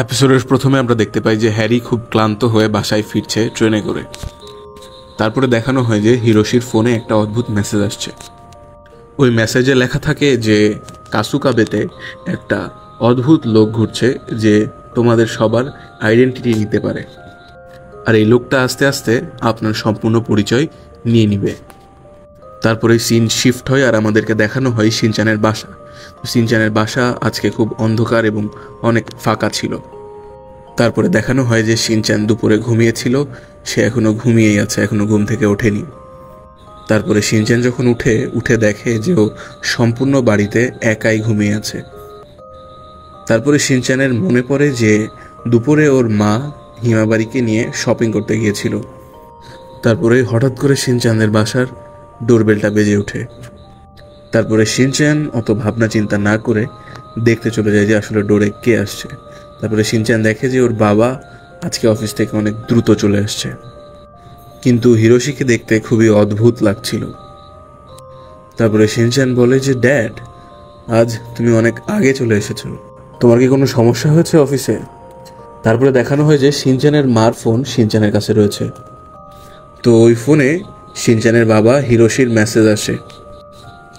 এপিসোডের প্রথমে আমরা দেখতে পাই যে হ্যারি খুব ক্লান্ত হয়ে বাসায় ফিরছে ট্রেনে করে। তারপরে দেখানো হয় যে হিরোশির ফোনে একটা অদ্ভুত মেসেজ আসছে। ওই মেসেজে লেখা থাকে যে কাসুকাবেতে একটা অদ্ভুত লোক ঘুরছে যে তোমাদের সবার আইডেন্টিটি নিতে পারে, আর এই লোকটা আস্তে আস্তে আপনার সম্পূর্ণ পরিচয় নিয়ে নিবে। তারপরে সিন শিফট হয় আর আমাদেরকে দেখানো হয় শিনচানের বাসা। শিনচানের বাসা আজকে খুব অন্ধকার এবং অনেক ফাঁকা ছিল। তারপরে দেখানো হয় যে শিনচান দুপুরে ঘুমিয়েছিল, সে এখনো ঘুমিয়েই আছে, এখনো ঘুম থেকে ওঠেনি। তারপরে শিনচান যখন উঠে দেখে যে ও সম্পূর্ণ বাড়িতে একাই ঘুমিয়ে আছে। তারপরে শিনচানের মনে পড়ে যে দুপুরে ওর মা হিমাবারিকে নিয়ে শপিং করতে গিয়েছিল। তারপরে হঠাৎ করে শিনচানের বাসার ডোরবেলটা বেজে ওঠে। তারপরে শিনচান অত ভাবনা চিন্তা না করে দেখতে চলে যায় যে আসলে ডোরে কে আসছে। তারপরে শিনচান দেখে যে ওর বাবা আজকে অফিস থেকে অনেক দ্রুত চলে আসছে, কিন্তু হিরোশিকে দেখতে খুবই অদ্ভুত লাগছিল। তারপরে শিনচান বলে যে ড্যাড, আজ তুমি অনেক আগে চলে এসেছো, তোমার কি কোনো সমস্যা হয়েছে অফিসে? তারপরে দেখানো হয় যে শিনচানের মার ফোন শিনচানের কাছে রয়েছে। তো ওই ফোনে শিনচানের বাবা হিরোশির মেসেজ আসে।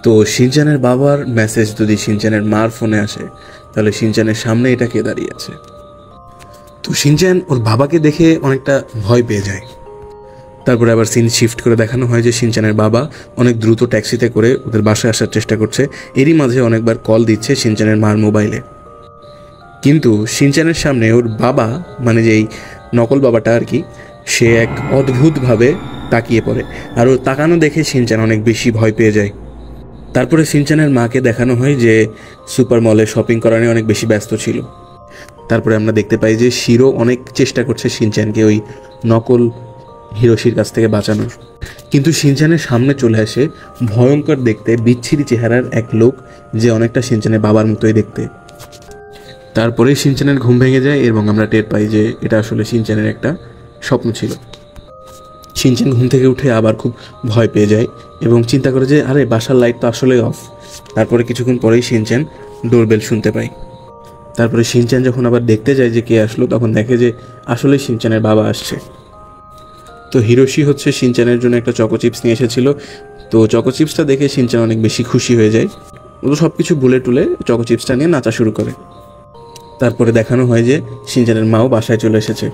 তো শিনচানের বাবার মেসেজ যদি শিনচানের মার ফোনে আসে, তাহলে শিনচানের সামনে এটা কে দাঁড়িয়ে আছে? তো শিনচান ওর বাবাকে দেখে অনেকটা ভয় পেয়ে যায়। তারপরে আবার সিন শিফট করে দেখানো হয় যে শিনচানের বাবা অনেক দ্রুত ট্যাক্সিতে করে ওদের বাসায় আসার চেষ্টা করছে। এরই মাঝে অনেকবার কল দিচ্ছে শিনচানের মার মোবাইলে, কিন্তু শিনচানের সামনে ওর বাবা, মানে যেই নকল বাবাটা আর কি, সে এক অদ্ভুতভাবে তাকিয়ে পড়ে। আর ওর তাকানো দেখে শিনচান অনেক বেশি ভয় পেয়ে যায়। তারপরে শিনচানের মাকে দেখানো হয় যে সুপার মলে শপিং করা নিয়ে অনেক বেশি ব্যস্ত ছিল। তারপরে আমরা দেখতে পাই যে শিরো অনেক চেষ্টা করছে শিনচানকে ওই নকল হিরোশির কাছ থেকে বাঁচানোর, কিন্তু শিনচানের সামনে চলে আসে ভয়ঙ্কর দেখতে বিচ্ছিরি চেহারার এক লোক, যে অনেকটা শিনচানের বাবার মতোই দেখতে। তারপরে শিনচানের ঘুম ভেঙে যায় এবং আমরা টের পাই যে এটা আসলে শিনচানের একটা স্বপ্ন ছিল। শিনচান ঘুম থেকে উঠে আবার খুব ভয় পেয়ে যায় এবং চিন্তা করে যে আরে বাসার লাইট তো আসলেই অফ। তারপরে কিছুক্ষণ পরেই শিনচান ডোরবেল শুনতে পায়। তারপরে শিনচান যখন আবার দেখতে যায় যে কে আসলো, তখন দেখে যে আসলে শিনচানের বাবা আসছে। তো হিরোশি হচ্ছে শিনচানের জন্য একটা চকো চিপস নিয়ে এসেছিল। তো চকো চিপসটা দেখে শিনচান অনেক বেশি খুশি হয়ে যায়। ও তো সব কিছু ভুলে টুলে চকো চিপসটা নিয়ে নাচা শুরু করে। তারপরে দেখানো হয় যে শিনচানের মাও বাসায় চলে এসেছে।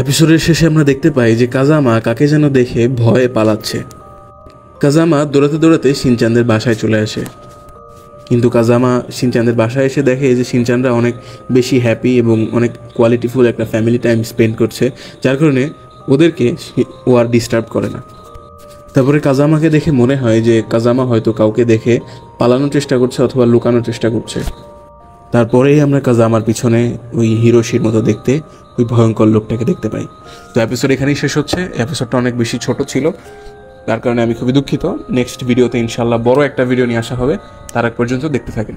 এপিসোডের শেষে আমরা দেখতে পাই যে কাজামা কাকে যেন দেখে ভয়ে পালাচ্ছে। কাজামা দৌড়াতে দৌড়াতে শিনচানদের বাসায় চলে আসে, কিন্তু কাজামা শিনচানদের বাসায় এসে দেখে যে শিনচানরা অনেক বেশি হ্যাপি এবং অনেক কোয়ালিটিফুল একটা ফ্যামিলি টাইম স্পেন্ড করছে, যার কারণে ওদেরকে ও আর ডিস্টার্ব করে না। তারপরে কাজামাকে দেখে মনে হয় যে কাজামা হয়তো কাউকে দেখে পালানোর চেষ্টা করছে অথবা লুকানোর চেষ্টা করছে। তারপরেই আমরা কাজামার পিছনে ওই হিরোশির মতো দেখতে ওই ভয়ঙ্কর লোকটাকে দেখতে পাই। তো এপিসোড এখানেই শেষ হচ্ছে। এপিসোডটা অনেক বেশি ছোট ছিল, তার কারণে আমি খুবই দুঃখিত। নেক্সট ভিডিওতে ইনশাল্লাহ বড় একটা ভিডিও নিয়ে আসা হবে। তার আগ পর্যন্ত দেখতে থাকেন।